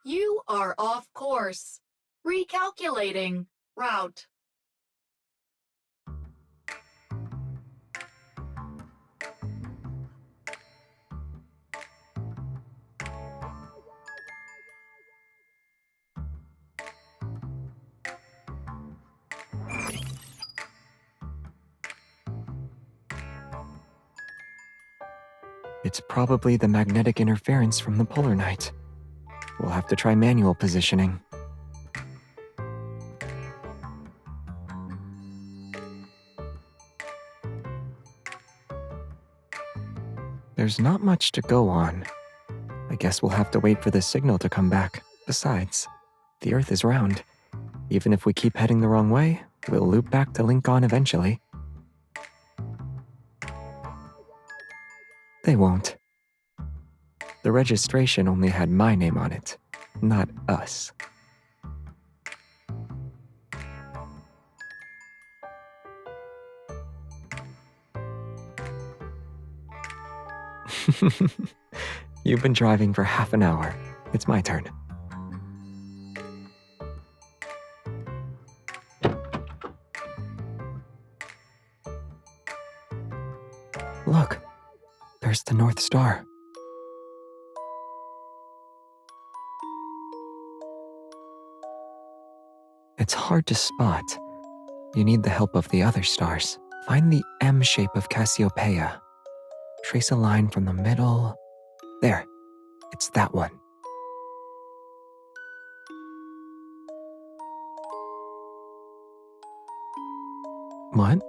You are off course. Recalculating route. It's probably the magnetic interference from the polar night. We'll have to try manual positioning. There's not much to go on. I guess we'll have to wait for the signal to come back. Besides, the Earth is round. Even if we keep heading the wrong way, we'll loop back to Lincoln eventually. They won't. The registration only had my name on it, not us. You've been driving for half an hour. It's my turn. Look, there's the North Star. It's hard to spot. You need the help of the other stars. Find the M shape of Cassiopeia. Trace a line from the middle. There, it's that one. What?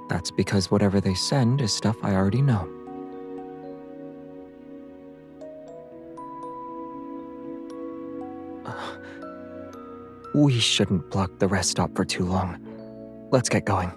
That's because whatever they send is stuff I already know. We shouldn't block the rest stop for too long. Let's get going.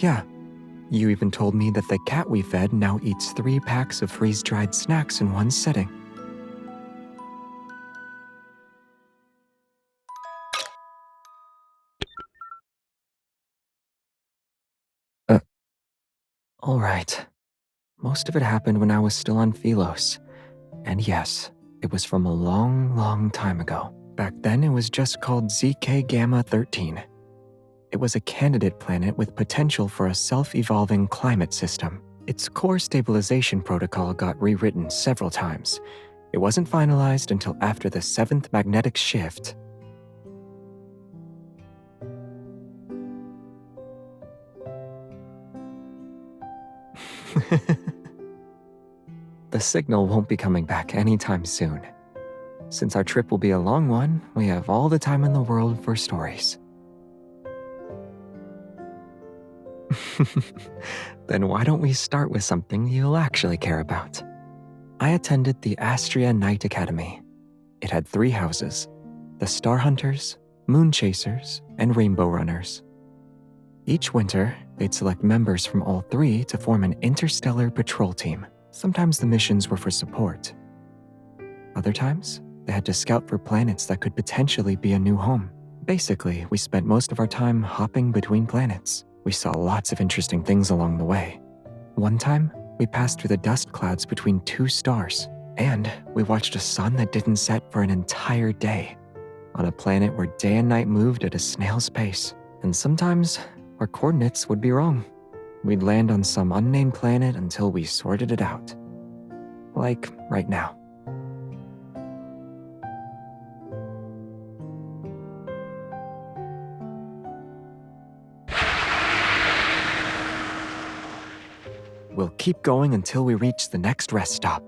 Yeah, you even told me that the cat we fed now eats 3 packs of freeze-dried snacks in one sitting. All right. Most of it happened when I was still on Philos. And yes, it was from a long, long time ago. Back then, it was just called ZK Gamma 13. It was a candidate planet with potential for a self-evolving climate system. Its core stabilization protocol got rewritten several times. It wasn't finalized until after the 7th magnetic shift. The signal won't be coming back anytime soon. Since our trip will be a long one, we have all the time in the world for stories. Then why don't we start with something you'll actually care about? I attended the Astria Night Academy. It had 3 houses: the Star Hunters, Moon Chasers, and Rainbow Runners. Each winter, they'd select members from all 3 to form an interstellar patrol team. Sometimes the missions were for support. Other times, they had to scout for planets that could potentially be a new home. Basically, we spent most of our time hopping between planets. We saw lots of interesting things along the way. One time, we passed through the dust clouds between 2 stars, and we watched a sun that didn't set for an entire day, on a planet where day and night moved at a snail's pace. And sometimes, our coordinates would be wrong. We'd land on some unnamed planet until we sorted it out. Like right now. We'll keep going until we reach the next rest stop.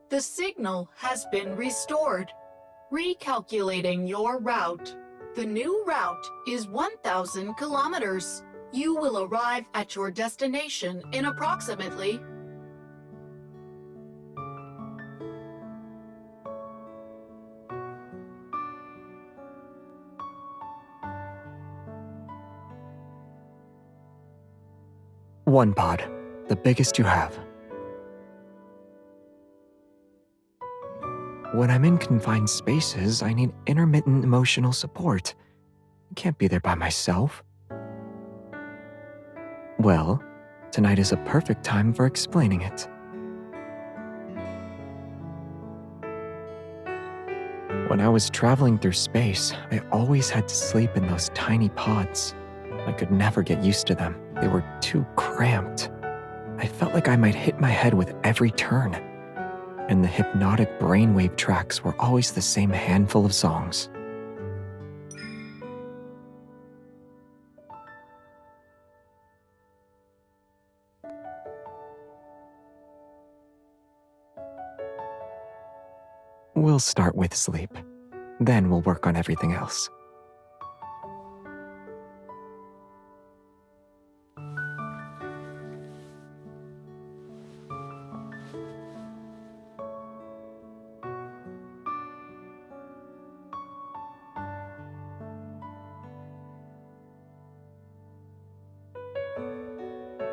The signal has been restored. Recalculating your route. The new route is 1,000 kilometers. You will arrive at your destination in approximately 1 pod, the biggest you have. When I'm in confined spaces, I need intermittent emotional support. I can't be there by myself. Well, tonight is a perfect time for explaining it. When I was traveling through space, I always had to sleep in those tiny pods. I could never get used to them. They were too cramped. I felt like I might hit my head with every turn. And the hypnotic brainwave tracks were always the same handful of songs. We'll start with sleep. Then we'll work on everything else.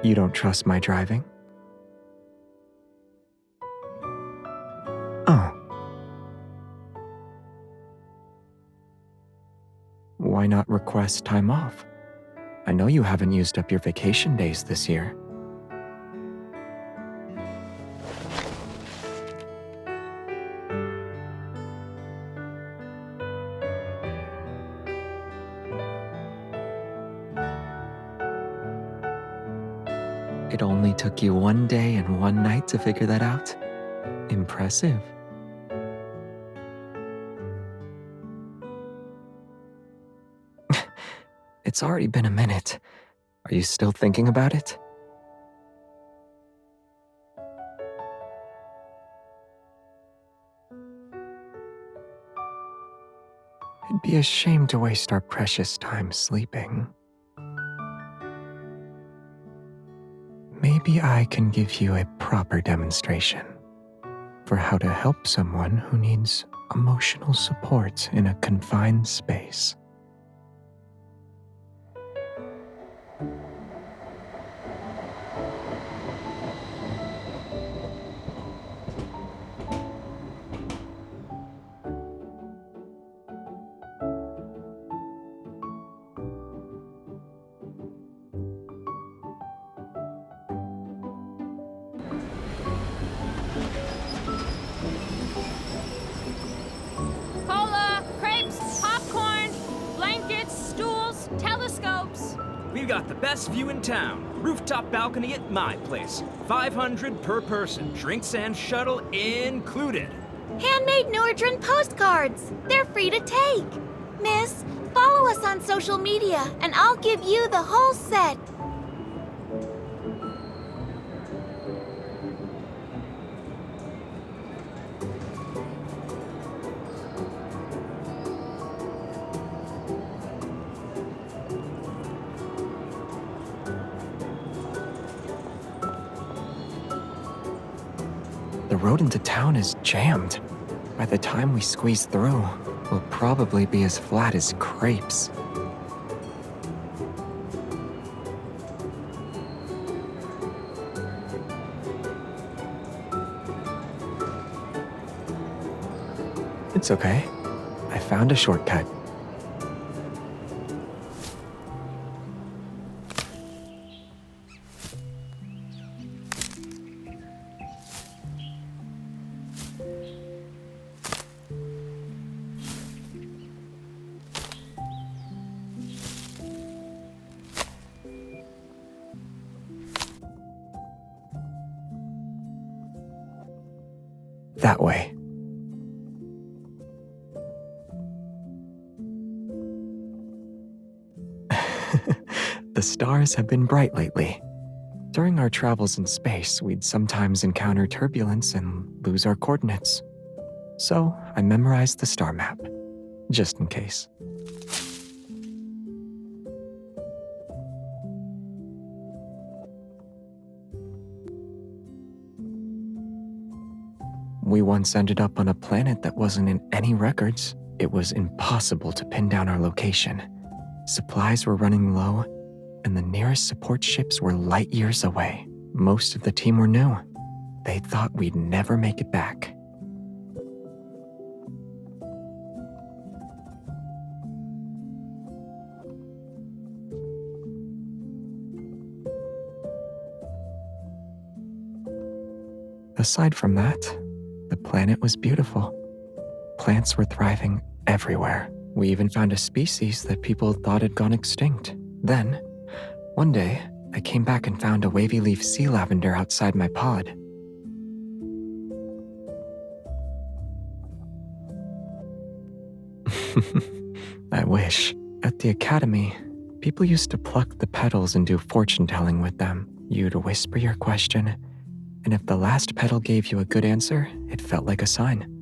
You don't trust my driving? Oh. Why not request time off? I know you haven't used up your vacation days this year. It only took you 1 day and 1 night to figure that out? Impressive. It's already been a minute. Are you still thinking about it? It'd be a shame to waste our precious time sleeping. Maybe I can give you a proper demonstration for how to help someone who needs emotional support in a confined space. Cola, crepes, popcorn, blankets, stools, telescopes. We've got the best view in town. Rooftop balcony at my place. 500 per person. Drinks and shuttle included. Handmade Nordran postcards. They're free to take. Miss, follow us on social media and I'll give you the whole set. The road into town is jammed. By the time we squeeze through, we'll probably be as flat as crepes. It's okay. I found a shortcut. That way. The stars have been bright lately. During our travels in space, we'd sometimes encounter turbulence and lose our coordinates. So I memorized the star map, just in case. We once ended up on a planet that wasn't in any records. It was impossible to pin down our location. Supplies were running low, and the nearest support ships were light years away. Most of the team were new. They thought we'd never make it back. Aside from that, the planet was beautiful. Plants were thriving everywhere. We even found a species that people thought had gone extinct. Then, one day, I came back and found a wavy leaf sea lavender outside my pod. I wish. At the academy, people used to pluck the petals and do fortune-telling with them. You'd whisper your question, and if the last petal gave you a good answer, it felt like a sign.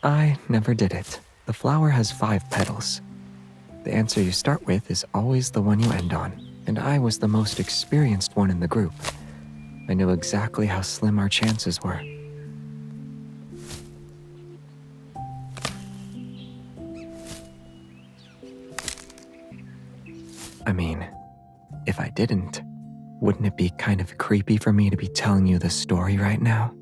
I never did it. The flower has 5 petals. The answer you start with is always the one you end on, and I was the most experienced one in the group. I knew exactly how slim our chances were. I mean, if I didn't, wouldn't it be kind of creepy for me to be telling you the story right now?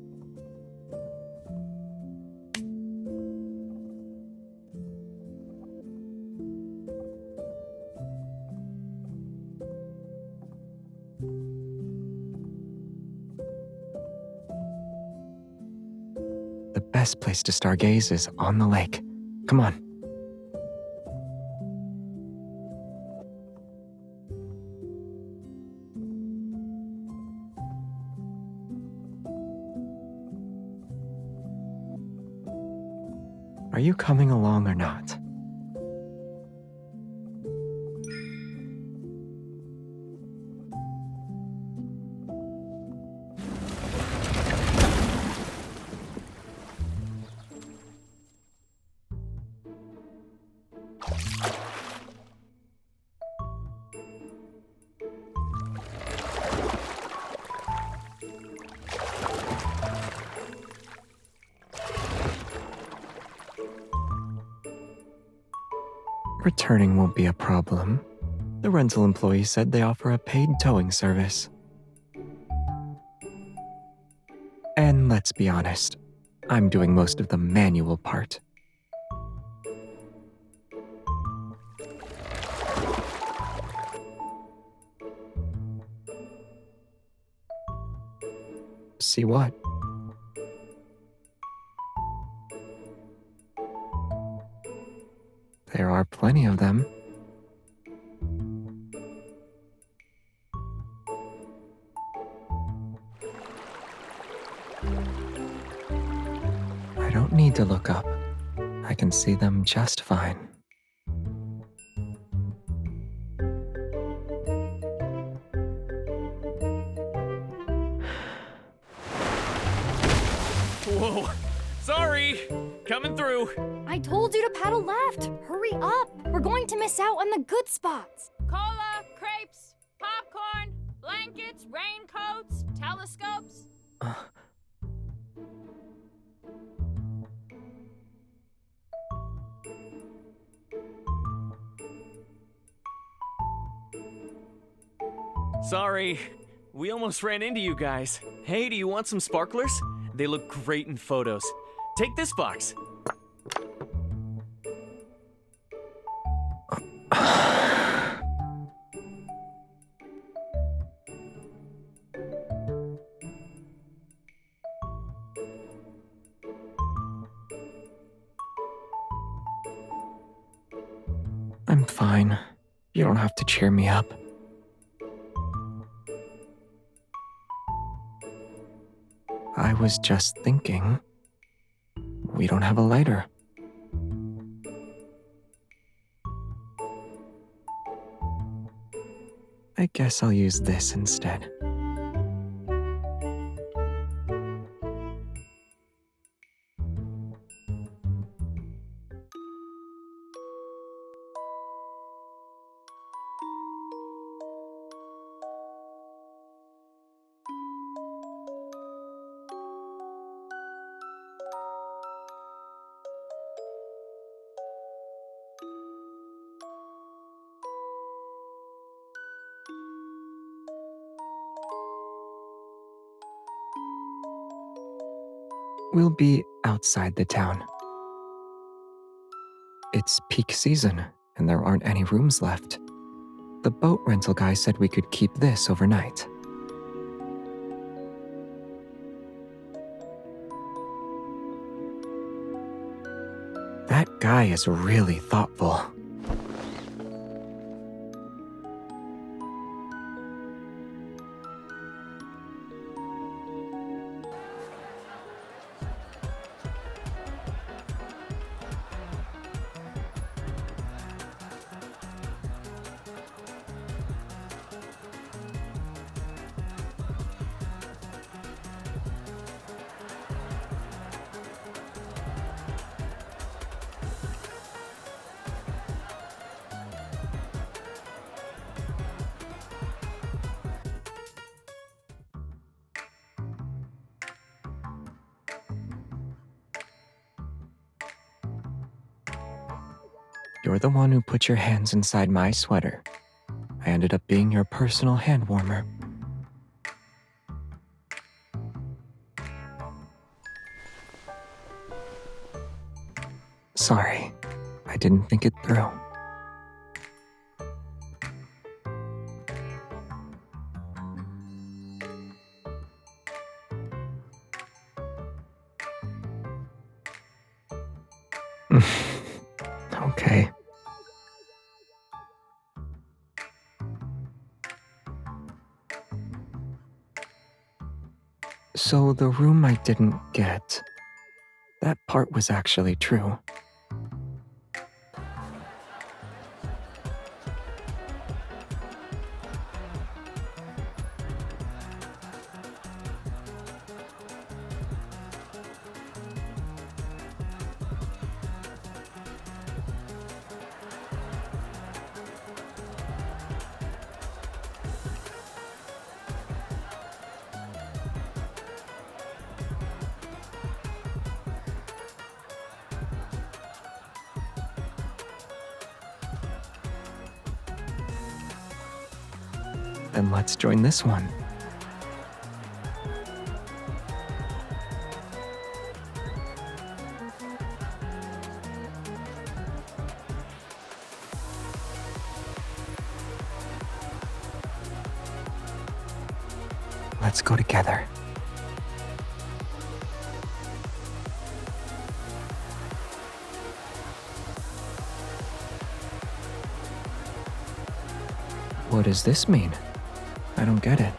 The best place to stargaze is on the lake. Come on. Are you coming along or not? Returning won't be a problem. The rental employee said they offer a paid towing service. And let's be honest, I'm doing most of the manual part. See what? There are plenty of them. I don't need to look up. I can see them just fine. Whoa, sorry, coming through. I told you to paddle left. Hurry up. We're going to miss out on the good spots. Cola, crepes, popcorn, blankets, raincoats, telescopes. Sorry, we almost ran into you guys. Hey, do you want some sparklers? They look great in photos. Take this box. I'm fine. You don't have to cheer me up. I was just thinking, we don't have a lighter. I guess I'll use this instead. We'll be outside the town. It's peak season, and there aren't any rooms left. The boat rental guy said we could keep this overnight. That guy is really thoughtful. You're the one who put your hands inside my sweater. I ended up being your personal hand warmer. Sorry, I didn't think it through. Okay. So the room I didn't get, that part was actually true. Then let's join this one. Let's go together. What does this mean? I don't get it.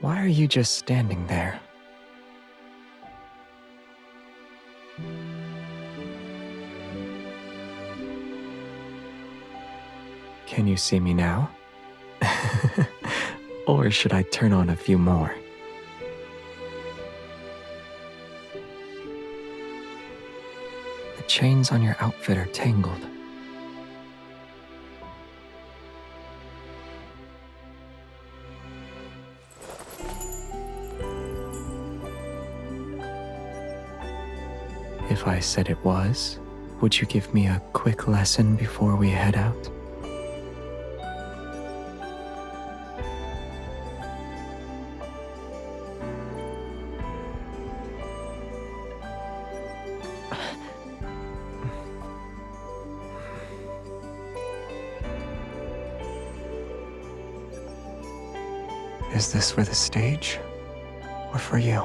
Why are you just standing there? Can you see me now? Or should I turn on a few more? The chains on your outfit are tangled. If I said it was, would you give me a quick lesson before we head out? Is this for the stage or for you?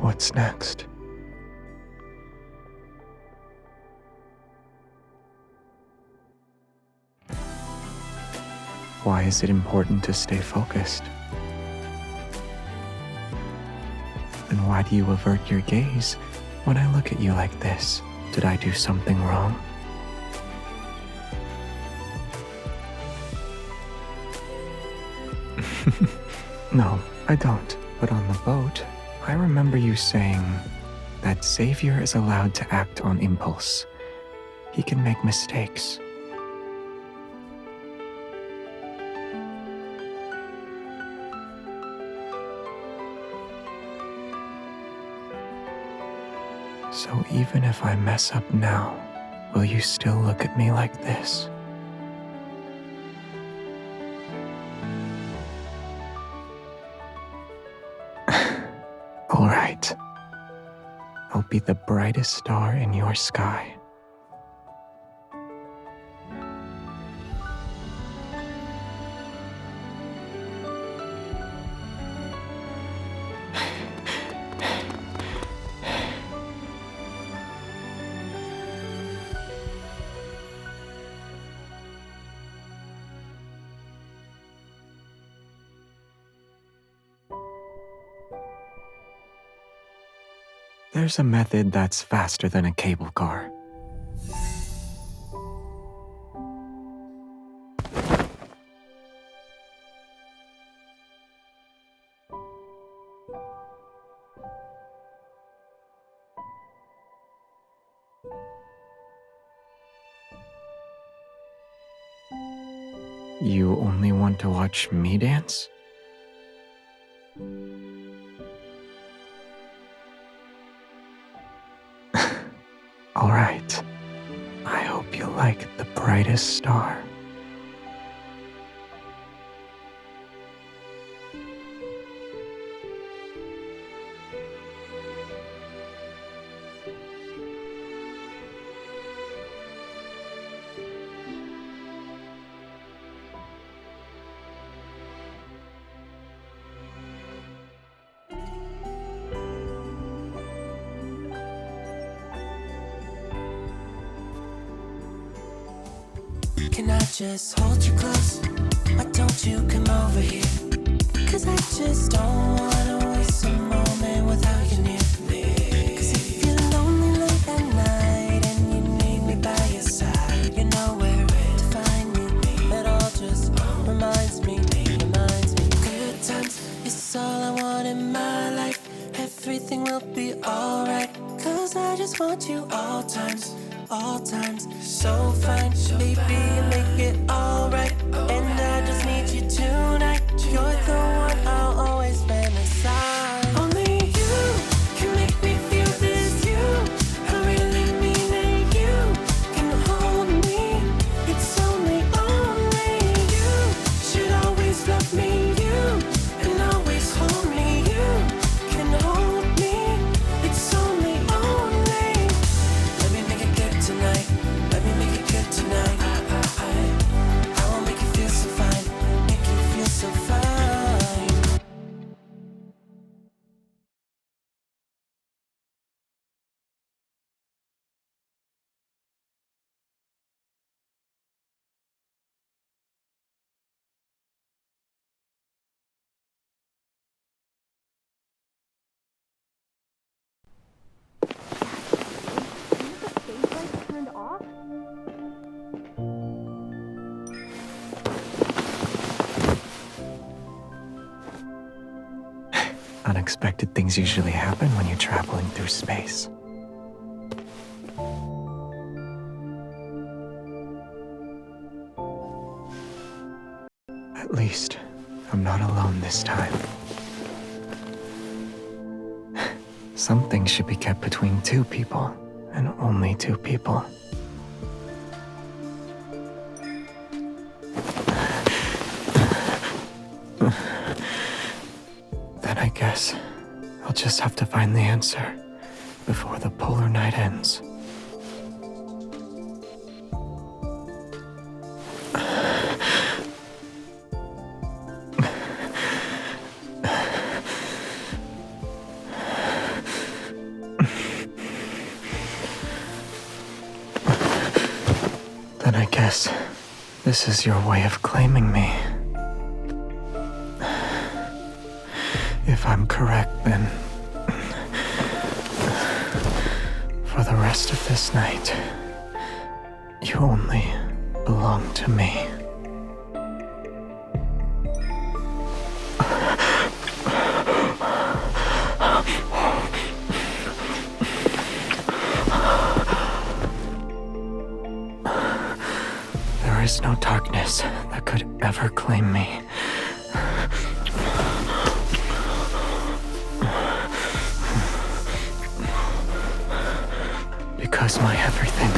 What's next? Why is it important to stay focused? And why do you avert your gaze when I look at you like this? Did I do something wrong? No, I don't. But on the boat, I remember you saying that Xavier is allowed to act on impulse. He can make mistakes. So even if I mess up now, will you still look at me like this? All right. I'll be the brightest star in your sky. There's a method that's faster than a cable car. You only want to watch me dance? All right. I hope you like the brightest star. Can I just hold you close? Why don't you come over here? 'Cause I just don't wanna waste a moment without you near me. 'Cause if you're lonely late at night and you need me by your side, you know where to find me. It all just reminds me. Good times is all I want in my life. Everything will be alright. 'Cause I just want you all times. So fine, baby, you make it alright. And I just need you tonight. You're the one I'll always fantasize. Only you can make me feel this. You, I really mean it. You can hold me. It's only you should always love me. You and always hold me. You can hold me. It's only. Let me make it good tonight. Let me make it good tonight. I will make you feel so fine. Make you feel so fine. Turned off? Unexpected things usually happen when you're traveling through space. At least, I'm not alone this time. Some things should be kept between two people, and only two people. Then I guess I'll just have to find the answer before the polar night ends. Then I guess this is your way of claiming me. If I'm correct, then for the rest of this night, you only belong to me. There is no darkness that could ever claim me. Because my everything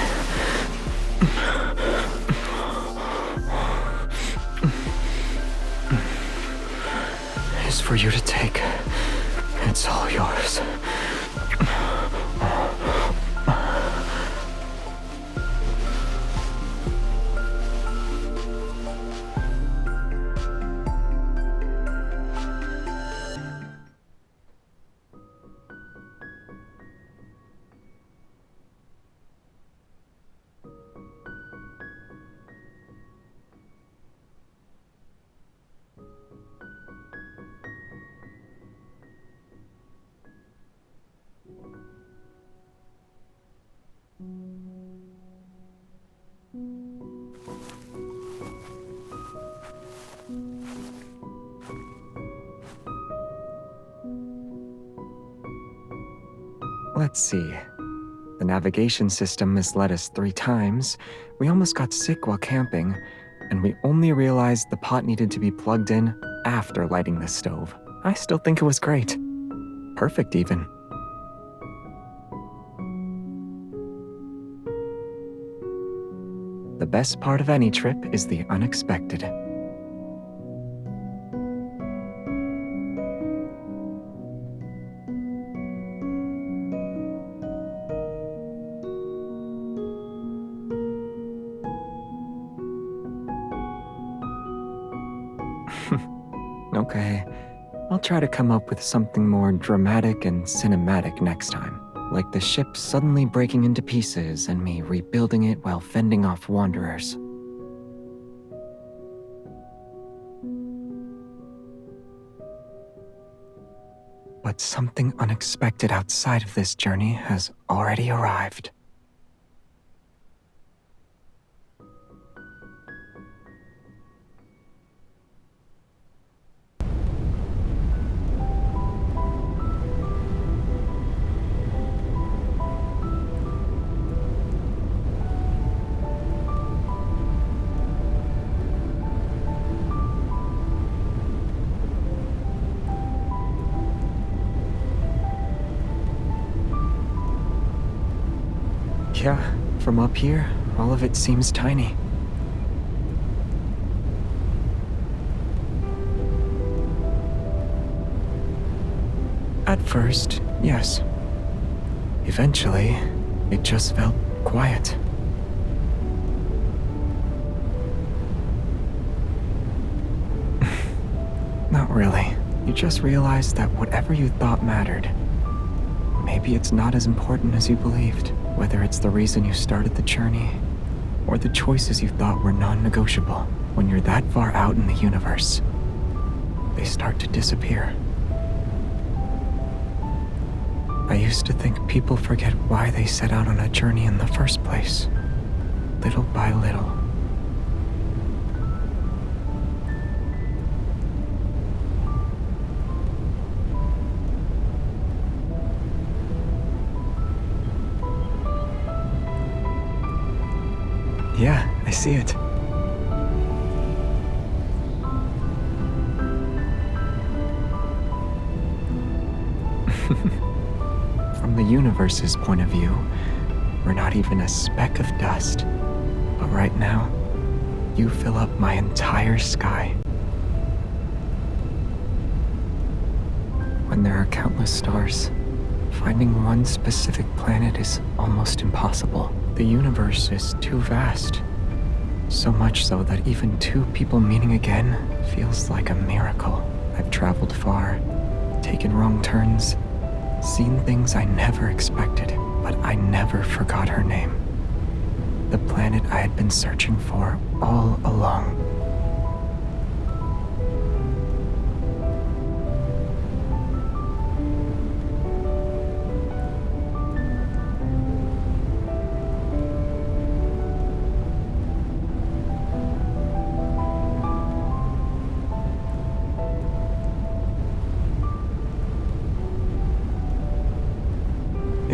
is for you to take. It's all yours. Let's see. The navigation system has led us 3 times, we almost got sick while camping, and we only realized the pot needed to be plugged in after lighting the stove. I still think it was great. Perfect, even. The best part of any trip is the unexpected. Okay, I'll try to come up with something more dramatic and cinematic next time. Like the ship suddenly breaking into pieces and me rebuilding it while fending off wanderers. But something unexpected outside of this journey has already arrived. Yeah, from up here, all of it seems tiny. At first, yes. Eventually, it just felt quiet. Not really. You just realize that whatever you thought mattered, maybe it's not as important as you believed. Whether it's the reason you started the journey, or the choices you thought were non-negotiable. When you're that far out in the universe, they start to disappear. I used to think people forget why they set out on a journey in the first place, little by little. Yeah, I see it. From the universe's point of view, we're not even a speck of dust. But right now, you fill up my entire sky. When there are countless stars, finding one specific planet is almost impossible. The universe is too vast. So much so that even 2 people meeting again feels like a miracle. I've traveled far, taken wrong turns, seen things I never expected, but I never forgot her name. The planet I had been searching for all along.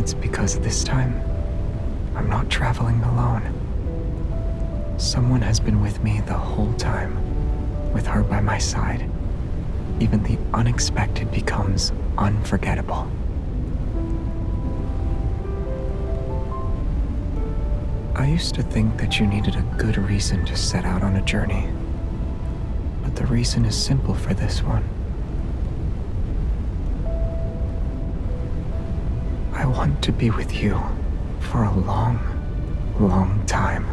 It's because this time, I'm not traveling alone. Someone has been with me the whole time, with her by my side. Even the unexpected becomes unforgettable. I used to think that you needed a good reason to set out on a journey. But the reason is simple for this one. I want to be with you for a long, long time.